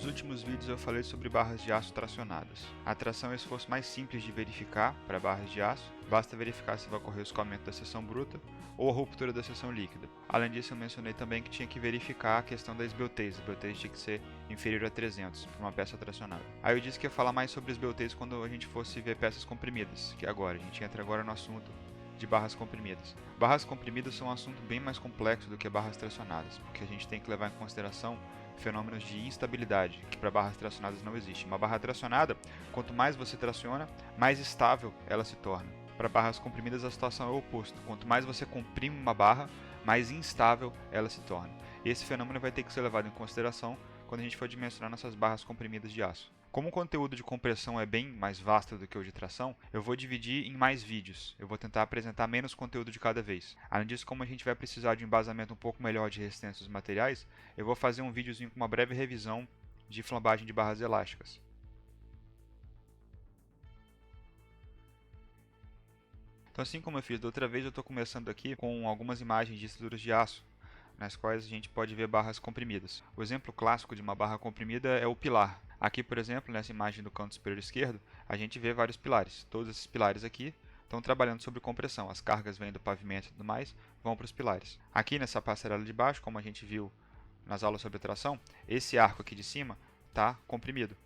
Nos últimos vídeos eu falei sobre barras de aço tracionadas. A tração é o esforço mais simples de verificar para barras de aço, basta verificar se vai ocorrer o escoamento da seção bruta ou a ruptura da seção líquida. Além disso, eu mencionei também que tinha que verificar a questão da esbeltez. A esbeltez tinha que ser inferior a 300 para uma peça tracionada. Aí eu disse que ia falar mais sobre esbeltez quando a gente fosse ver peças comprimidas, que agora, a gente entra agora no assunto de barras comprimidas. Barras comprimidas são um assunto bem mais complexo do que barras tracionadas, porque a gente tem que levar em consideração fenômenos de instabilidade, que para barras tracionadas não existe. Uma barra tracionada, quanto mais você traciona, mais estável ela se torna. Para barras comprimidas a situação é o oposto. Quanto mais você comprime uma barra, mais instável ela se torna. Esse fenômeno vai ter que ser levado em consideração quando a gente for dimensionar nossas barras comprimidas de aço. Como o conteúdo de compressão é bem mais vasto do que o de tração, eu vou dividir em mais vídeos. Eu vou tentar apresentar menos conteúdo de cada vez. Além disso, como a gente vai precisar de um embasamento um pouco melhor de resistência dos materiais, eu vou fazer um videozinho com uma breve revisão de flambagem de barras elásticas. Então, assim como eu fiz da outra vez, eu estou começando aqui com algumas imagens de estruturas de aço, nas quais a gente pode ver barras comprimidas. O exemplo clássico de uma barra comprimida é o pilar. Aqui, por exemplo, nessa imagem do canto superior esquerdo, a gente vê vários pilares. Todos esses pilares aqui estão trabalhando sobre compressão. As cargas vêm do pavimento e tudo mais, vão para os pilares. Aqui nessa passarela de baixo, como a gente viu nas aulas sobre tração, esse arco aqui de cima está comprimido.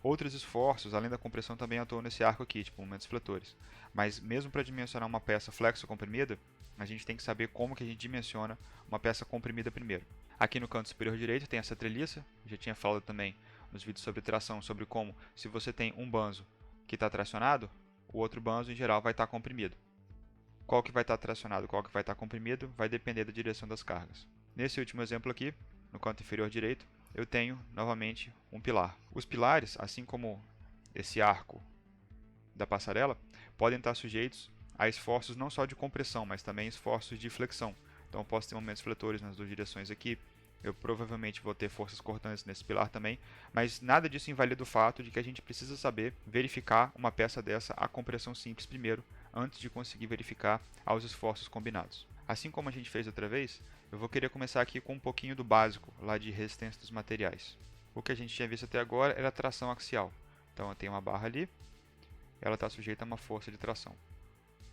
Outros esforços, além da compressão, também atuam nesse arco aqui, tipo momentos fletores. Mas mesmo para dimensionar uma peça flexo-comprimida, a gente tem que saber como que a gente dimensiona uma peça comprimida primeiro. Aqui no canto superior direito tem essa treliça, já tinha falado também nos vídeos sobre tração, sobre como, se você tem um banzo que está tracionado, o outro banzo em geral vai estar comprimido. Qual que vai estar tracionado, qual que vai estar comprimido, vai depender da direção das cargas. Nesse último exemplo aqui, no canto inferior direito, eu tenho novamente um pilar. Os pilares, assim como esse arco da passarela, podem estar sujeitos a esforços não só de compressão, mas também esforços de flexão. Então eu posso ter momentos fletores nas duas direções aqui, eu provavelmente vou ter forças cortantes nesse pilar também, mas nada disso invalida o fato de que a gente precisa saber verificar uma peça dessa a compressão simples primeiro, antes de conseguir verificar aos esforços combinados. Assim como a gente fez outra vez, eu vou querer começar aqui com um pouquinho do básico, lá de resistência dos materiais. O que a gente tinha visto até agora era a tração axial. Então eu tenho uma barra ali, ela está sujeita a uma força de tração.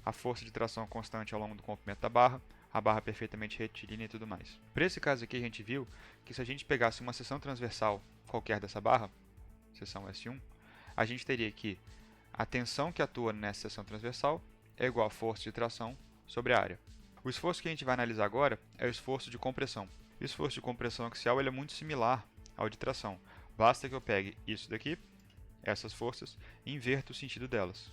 A força de tração constante ao longo do comprimento da barra, a barra perfeitamente retilínea e tudo mais. Para esse caso aqui a gente viu que se a gente pegasse uma seção transversal qualquer dessa barra, seção S1, a gente teria que a tensão que atua nessa seção transversal é igual à força de tração sobre a área. O esforço que a gente vai analisar agora é o esforço de compressão. O esforço de compressão axial ele é muito similar ao de tração. Basta que eu pegue isso daqui, essas forças, e inverta o sentido delas.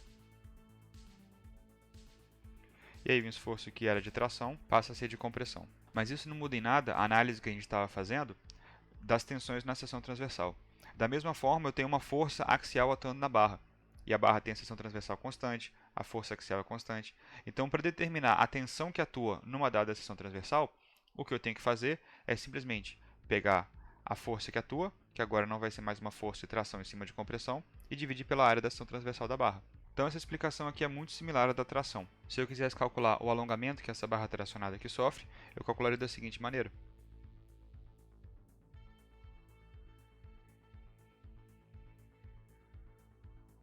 E aí o esforço que era de tração passa a ser de compressão. Mas isso não muda em nada a análise que a gente estava fazendo das tensões na seção transversal. Da mesma forma, eu tenho uma força axial atuando na barra. E a barra tem a seção transversal constante, a força axial é constante. Então, para determinar a tensão que atua numa dada seção transversal, o que eu tenho que fazer é simplesmente pegar a força que atua, que agora não vai ser mais uma força de tração em cima de compressão, e dividir pela área da seção transversal da barra. Então essa explicação aqui é muito similar à da tração. Se eu quisesse calcular o alongamento que essa barra tracionada aqui sofre, eu calcularia da seguinte maneira.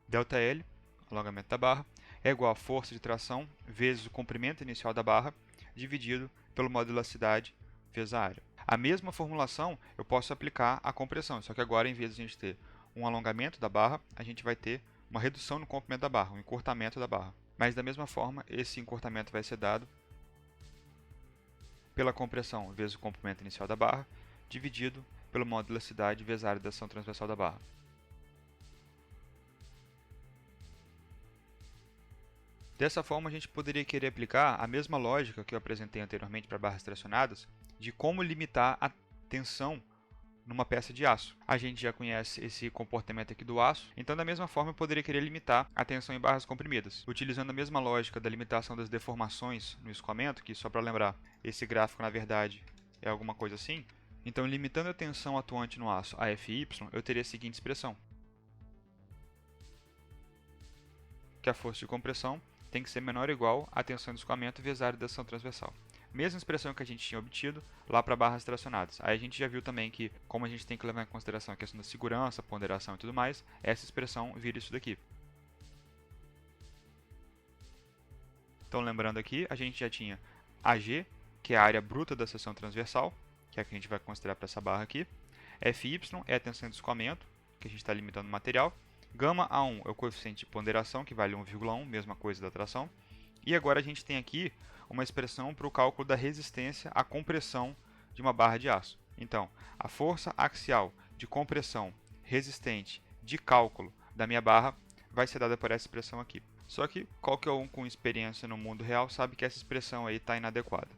ΔL, alongamento da barra, é igual a força de tração vezes o comprimento inicial da barra, dividido pelo módulo de elasticidade vezes a área. A mesma formulação eu posso aplicar à compressão, só que agora em vez de a gente ter um alongamento da barra, a gente vai ter uma redução no comprimento da barra, um encurtamento da barra. Mas da mesma forma, esse encurtamento vai ser dado pela compressão vezes o comprimento inicial da barra, dividido pelo módulo de elasticidade vezes a área da seção transversal da barra. Dessa forma, a gente poderia querer aplicar a mesma lógica que eu apresentei anteriormente para barras tracionadas, de como limitar a tensão numa peça de aço. A gente já conhece esse comportamento aqui do aço, então da mesma forma eu poderia querer limitar a tensão em barras comprimidas, utilizando a mesma lógica da limitação das deformações no escoamento, que só para lembrar, esse gráfico na verdade é alguma coisa assim. Então limitando a tensão atuante no aço a Fy, eu teria a seguinte expressão, que a força de compressão tem que ser menor ou igual à tensão de escoamento vezes a área da seção transversal. Mesma expressão que a gente tinha obtido lá para barras tracionadas. Aí a gente já viu também que, como a gente tem que levar em consideração a questão da segurança, ponderação e tudo mais, essa expressão vira isso daqui. Então, lembrando aqui, a gente já tinha AG, que é a área bruta da seção transversal, que é a que a gente vai considerar para essa barra aqui. FY é a tensão de escoamento, que a gente está limitando o material. Gama A1 é o coeficiente de ponderação, que vale 1,1, mesma coisa da tração. E agora a gente tem aqui uma expressão para o cálculo da resistência à compressão de uma barra de aço. Então, a força axial de compressão resistente de cálculo da minha barra vai ser dada por essa expressão aqui. Só que qualquer um com experiência no mundo real sabe que essa expressão aí está inadequada.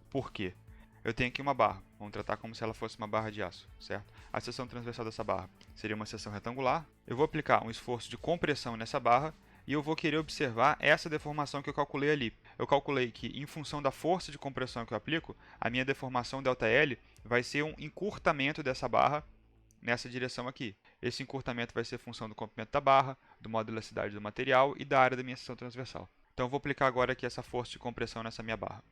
Por quê? Eu tenho aqui uma barra, vamos tratar como se ela fosse uma barra de aço, certo? A seção transversal dessa barra seria uma seção retangular. Eu vou aplicar um esforço de compressão nessa barra e eu vou querer observar essa deformação que eu calculei ali. Eu calculei que, em função da força de compressão que eu aplico, a minha deformação ΔL vai ser um encurtamento dessa barra nessa direção aqui. Esse encurtamento vai ser função do comprimento da barra, do modo de elasticidade do material e da área da minha seção transversal. Então eu vou aplicar agora aqui essa força de compressão nessa minha barra.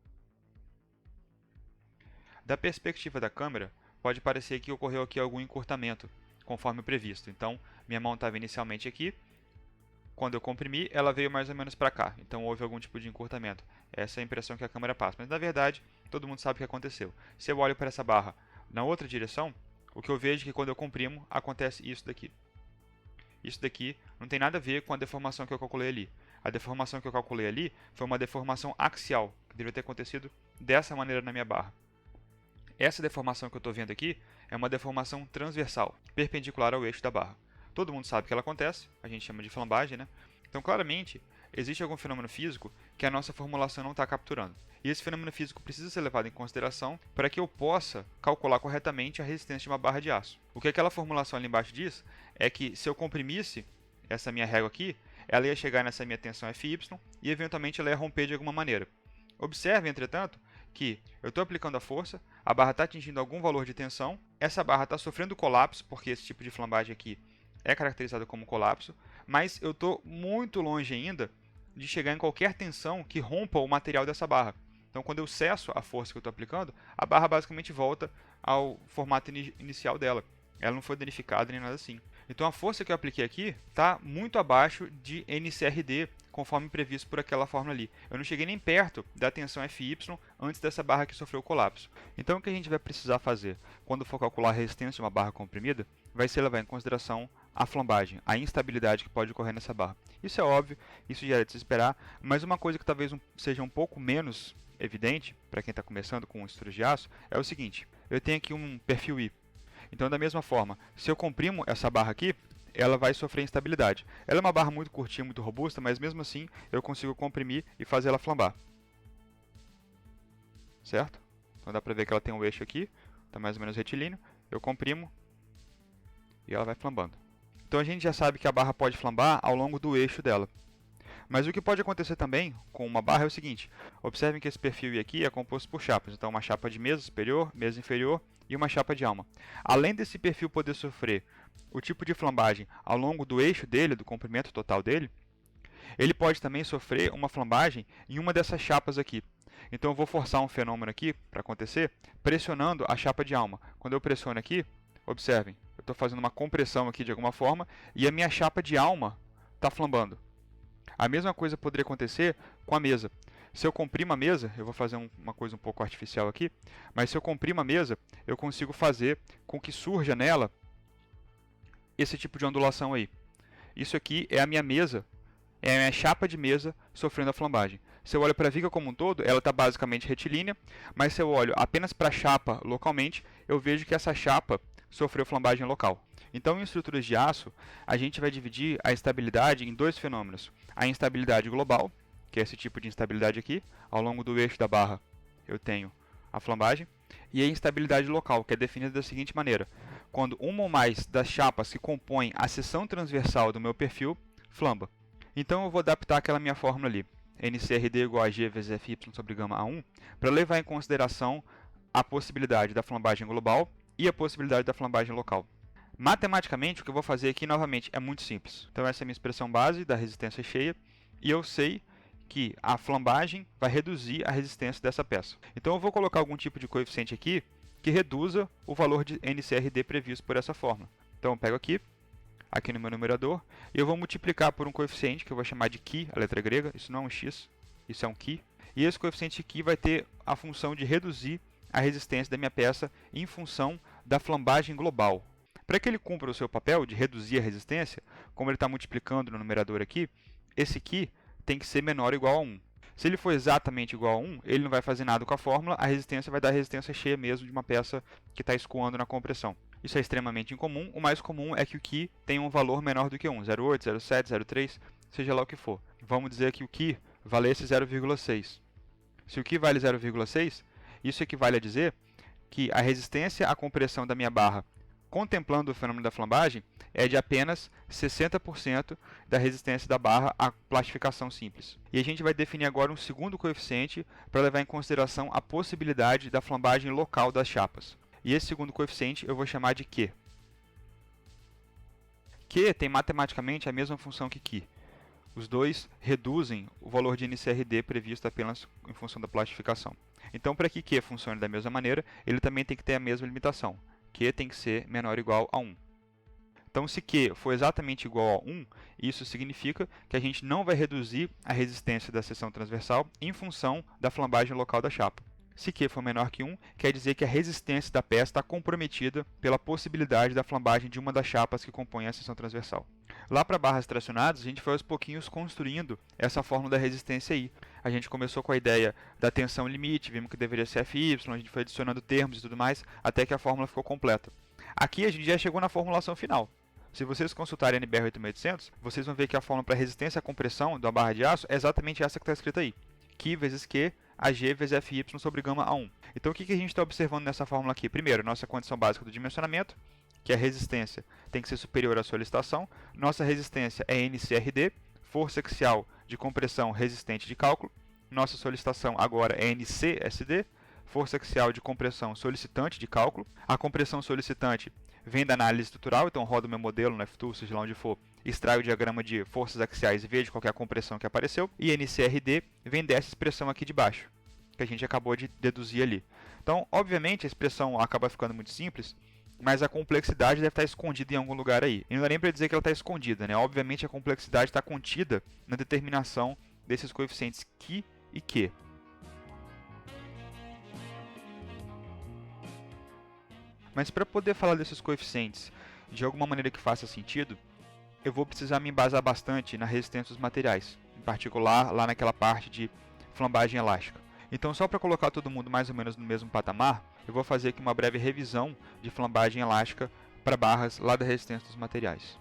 Da perspectiva da câmera, pode parecer que ocorreu aqui algum encurtamento, conforme o previsto. Então, minha mão estava inicialmente aqui. Quando eu comprimi, ela veio mais ou menos para cá. Então, houve algum tipo de encurtamento. Essa é a impressão que a câmera passa. Mas, na verdade, todo mundo sabe o que aconteceu. Se eu olho para essa barra na outra direção, o que eu vejo é que quando eu comprimo, acontece isso daqui. Isso daqui não tem nada a ver com a deformação que eu calculei ali. A deformação que eu calculei ali foi uma deformação axial, que deveria ter acontecido dessa maneira na minha barra. Essa deformação que eu estou vendo aqui é uma deformação transversal, perpendicular ao eixo da barra. Todo mundo sabe que ela acontece, a gente chama de flambagem, né? Então, claramente, existe algum fenômeno físico que a nossa formulação não está capturando. E esse fenômeno físico precisa ser levado em consideração para que eu possa calcular corretamente a resistência de uma barra de aço. O que aquela formulação ali embaixo diz é que se eu comprimisse essa minha régua aqui, ela ia chegar nessa minha tensão FY e eventualmente ela ia romper de alguma maneira. Observe, entretanto, que eu estou aplicando a força, a barra está atingindo algum valor de tensão, essa barra está sofrendo colapso, porque esse tipo de flambagem aqui é caracterizado como colapso, mas eu estou muito longe ainda de chegar em qualquer tensão que rompa o material dessa barra. Então, quando eu cesso a força que eu estou aplicando, a barra basicamente volta ao formato inicial dela. Ela não foi danificada nem nada assim. Então, a força que eu apliquei aqui está muito abaixo de NCRD, conforme previsto por aquela fórmula ali. Eu não cheguei nem perto da tensão FY antes dessa barra que sofreu o colapso. Então, o que a gente vai precisar fazer quando for calcular a resistência de uma barra comprimida vai ser levar em consideração a flambagem, a instabilidade que pode ocorrer nessa barra. Isso é óbvio, isso já é de se esperar, mas uma coisa que talvez seja um pouco menos evidente para quem está começando com estudos de aço é o seguinte: eu tenho aqui um perfil I. Então, da mesma forma, se eu comprimo essa barra aqui, ela vai sofrer instabilidade. Ela é uma barra muito curtinha, muito robusta, mas mesmo assim eu consigo comprimir e fazer ela flambar. Certo? Então dá para ver que ela tem um eixo aqui, está mais ou menos retilíneo. Eu comprimo e ela vai flambando. Então a gente já sabe que a barra pode flambar ao longo do eixo dela. Mas o que pode acontecer também com uma barra é o seguinte: observem que esse perfil I aqui é composto por chapas. Então, uma chapa de mesa superior, mesa inferior e uma chapa de alma. Além desse perfil poder sofrer o tipo de flambagem ao longo do eixo dele, do comprimento total dele, ele pode também sofrer uma flambagem em uma dessas chapas aqui. Então, eu vou forçar um fenômeno aqui para acontecer, pressionando a chapa de alma. Quando eu pressiono aqui, observem, eu estou fazendo uma compressão aqui de alguma forma e a minha chapa de alma está flambando. A mesma coisa poderia acontecer com a mesa. Se eu comprimo a mesa, eu vou fazer uma coisa um pouco artificial aqui, mas se eu comprimo a mesa, eu consigo fazer com que surja nela esse tipo de ondulação aí. Isso aqui é a minha mesa, é a minha chapa de mesa sofrendo a flambagem. Se eu olho para a viga como um todo, ela está basicamente retilínea, mas se eu olho apenas para a chapa localmente, eu vejo que essa chapa sofreu flambagem local. Então, em estruturas de aço, a gente vai dividir a estabilidade em dois fenômenos. A instabilidade global, que é esse tipo de instabilidade aqui, ao longo do eixo da barra eu tenho a flambagem, e a instabilidade local, que é definida da seguinte maneira: quando uma ou mais das chapas que compõem a seção transversal do meu perfil flamba. Então eu vou adaptar aquela minha fórmula ali, NCRD igual a G vezes FY sobre gama A1, para levar em consideração a possibilidade da flambagem global e a possibilidade da flambagem local. Matematicamente, o que eu vou fazer aqui novamente é muito simples. Então essa é a minha expressão base da resistência cheia, e eu sei que a flambagem vai reduzir a resistência dessa peça. Então eu vou colocar algum tipo de coeficiente aqui que reduza o valor de NCRD previsto por essa fórmula. Então eu pego aqui no meu numerador, e eu vou multiplicar por um coeficiente que eu vou chamar de Ki, a letra grega. Isso não é um x, isso é um Ki. E esse coeficiente Ki vai ter a função de reduzir a resistência da minha peça em função da flambagem global. Para que ele cumpra o seu papel de reduzir a resistência, como ele está multiplicando no numerador aqui, esse Ki tem que ser menor ou igual a 1. Se ele for exatamente igual a 1, ele não vai fazer nada com a fórmula, a resistência vai dar a resistência cheia mesmo de uma peça que está escoando na compressão. Isso é extremamente incomum, o mais comum é que o Ki tenha um valor menor do que 1, 0,8, 0,7, 0,3, seja lá o que for. Vamos dizer que o Ki valesse 0,6. Se o Ki vale 0,6, isso equivale a dizer que a resistência à compressão da minha barra, contemplando o fenômeno da flambagem, é de apenas 60% da resistência da barra à plastificação simples. E a gente vai definir agora um segundo coeficiente para levar em consideração a possibilidade da flambagem local das chapas. E esse segundo coeficiente eu vou chamar de Q. Q tem matematicamente a mesma função que Ki. Os dois reduzem o valor de NCRD previsto apenas em função da plastificação. Então, para que Q funcione da mesma maneira, ele também tem que ter a mesma limitação. Q tem que ser menor ou igual a 1. Então, se Q for exatamente igual a 1, isso significa que a gente não vai reduzir a resistência da seção transversal em função da flambagem local da chapa. Se Q for menor que 1, quer dizer que a resistência da peça está comprometida pela possibilidade da flambagem de uma das chapas que compõem a seção transversal. Lá para barras tracionadas, a gente foi aos pouquinhos construindo essa fórmula da resistência aí. A gente começou com a ideia da tensão limite, vimos que deveria ser Fy, a gente foi adicionando termos e tudo mais, até que a fórmula ficou completa. Aqui a gente já chegou na formulação final. Se vocês consultarem a NBR 8800, vocês vão ver que a fórmula para resistência à compressão da barra de aço é exatamente essa que está escrita aí. Ki vezes Q, AG vezes Fy sobre gama A1. Então o que a gente está observando nessa fórmula aqui? Primeiro, nossa condição básica do dimensionamento, que a resistência tem que ser superior à solicitação. Nossa resistência é NCRD, força axial de compressão resistente de cálculo. Nossa solicitação agora é NCSD, força axial de compressão solicitante de cálculo. A compressão solicitante vem da análise estrutural, então rodo meu modelo no F-Tool, seja lá onde for, extraio o diagrama de forças axiais e vejo qual é a compressão que apareceu. E NCRD vem dessa expressão aqui de baixo, que a gente acabou de deduzir ali. Então, obviamente, a expressão acaba ficando muito simples, mas a complexidade deve estar escondida em algum lugar aí. E não dá nem para dizer que ela está escondida, né? Obviamente, a complexidade está contida na determinação desses coeficientes Ki e Q. Mas para poder falar desses coeficientes de alguma maneira que faça sentido, eu vou precisar me embasar bastante na resistência dos materiais, em particular lá naquela parte de flambagem elástica. Então, só para colocar todo mundo mais ou menos no mesmo patamar, eu vou fazer aqui uma breve revisão de flambagem elástica para barras lá da resistência dos materiais.